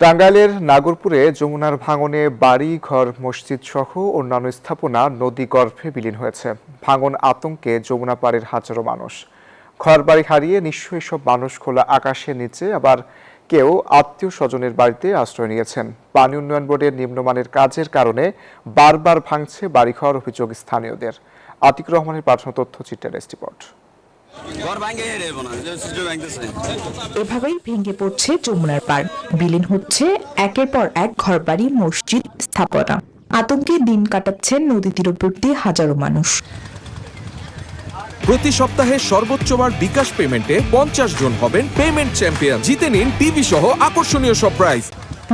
টাঙ্গাইলের নাগরপুরে যমুনার ভাঙনে বাড়ি ঘর মসজিদ সহ অন্যান্য স্থাপনা নদী গর্ভে বিলীন হয়েছে। ভাঙন আতঙ্কে যমুনা পাড়ের হাজারো মানুষ। ঘরবাড়ি হারিয়ে নিঃস্ব এসব মানুষ খোলা আকাশের নিচে, আবার কেউ আত্মীয় স্বজনের বাড়িতে আশ্রয় নিয়েছেন। পানি উন্নয়ন বোর্ডের নিম্নমানের কাজের কারণে বারবার ভাঙছে বাড়িঘর, অভিযোগ স্থানীয়দের। আতিকুর রহমানের পাঠানো তথ্যচিত্রের রিপোর্ট। এভাবেই ভেঙে পড়ছে যমুনার পাড়, বিলীন হচ্ছে একের পর এক ঘরবাড়ি, মসজিদ, স্থাপনা। আতঙ্কে দিন কাটাচ্ছেন নদী তীরবর্তী হাজারো মানুষ। প্রতি সপ্তাহে সর্বোচ্চ বার বিকাশ পেমেন্টে 50 জন হবেন পেমেন্ট চ্যাম্পিয়ন। জিতে নিন টিভি সহ আকর্ষণীয় সব প্রাইজ।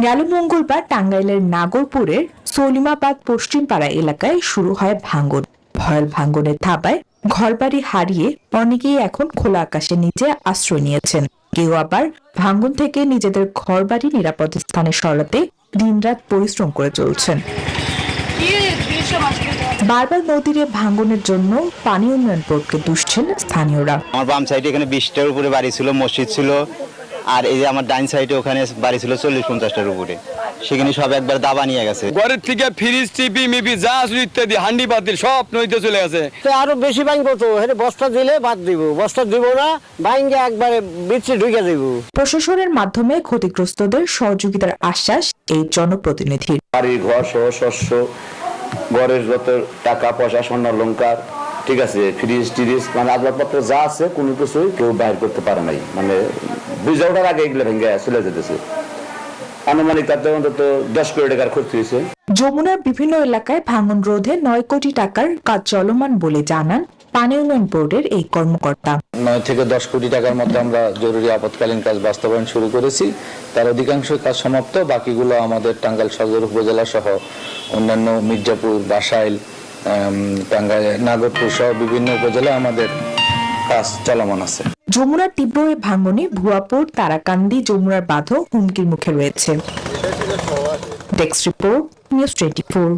গেল মঙ্গলবার টাঙ্গাইলের নাগরপুরের সলিমাবাদ পশ্চিমপাড়া এলাকায় শুরু হয় ভাঙন। ভয়াল ভাঙনের থাবায় ঘরবাড়ি হারিয়ে অনেকেই এখন খোলা আকাশের নিচে আশ্রয় নিয়েছেন। কেউ আবার ভাঙন থেকে নিজেদের ঘরবাড়ি নিরাপদ স্থানে সরাতে দিনরাত পরিশ্রম করে চলছেন। বারবার নদীর ভাঙনের জন্য পানি উন্নয়ন বোর্ডকে দুষছেন স্থানীয়রা। আমার বাম সাইডে এখানে 20টার উপরে বাড়ি ছিল, মসজিদ ছিল, আর এই যে আমার ডাইন সাইডে ওখানে বাড়ি ছিল 40-50টার উপরে। সেখানে সব একবার দাবা নিয়ে গেছে। ঘরের থেকে ফ্রিজ, টিভি, মিবি যা আছে ইত্যাদি হান্ডি পাতিল সব নদীতে চলে গেছে। আরো বেশি ভাঙবো তো, বস্তা দিলে বাদ দিব, বস্তা দিব না, ভাঙে একবারে বিচে ঢুকে দিব। প্রশাসনের মাধ্যমে ক্ষতিগ্রস্তদের সহযোগিতার আশ্বাস এই জনপ্রতিনিধির। বাড়ি ঘর সহ শস্য, ঘরের যত টাকা পয়সা, স্বর্ণ অলংকার, ঠিক আছে, ফ্রিজ টিরিজ, মানে আসবাবপত্র যা আছে কোনো কিছুই কেউ বাইর করতে পারে নাই। মানে বুঝে ওঠার আগে এগুলো ভেঙে চলে যেতেছে। আনুমানিক তাতে অন্তত 10 কোটি টাকার ক্ষতি হয়েছে। যমুনার বিভিন্ন এলাকায় ভাঙন রোধে 9 কোটি টাকার কাজ চলমান বলে জানান পানি উন্নয়ন বোর্ডের এই কর্মকর্তা। 9 থেকে 10 কোটি টাকার মধ্যে আমরা জরুরি আপৎকালীন কাজ বাস্তবায়ন শুরু করেছি। তার অধিকাংশ কাজ সমাপ্ত, বাকিগুলো আমাদের টাঙ্গাইল সদর উপজেলা সহ অন্যান্য মির্জাপুর, বাসাইল, টাঙ্গাইল, নাগরপুর সহ বিভিন্ন উপজেলা আমাদের কাজ চলমান আছে। যমুনার তীব্র এই ভাঙনে ভুয়াপুর, তারাকান্দি, যমুনার বাঁধও হুমকির মুখে রয়েছে। Desk report, news 24।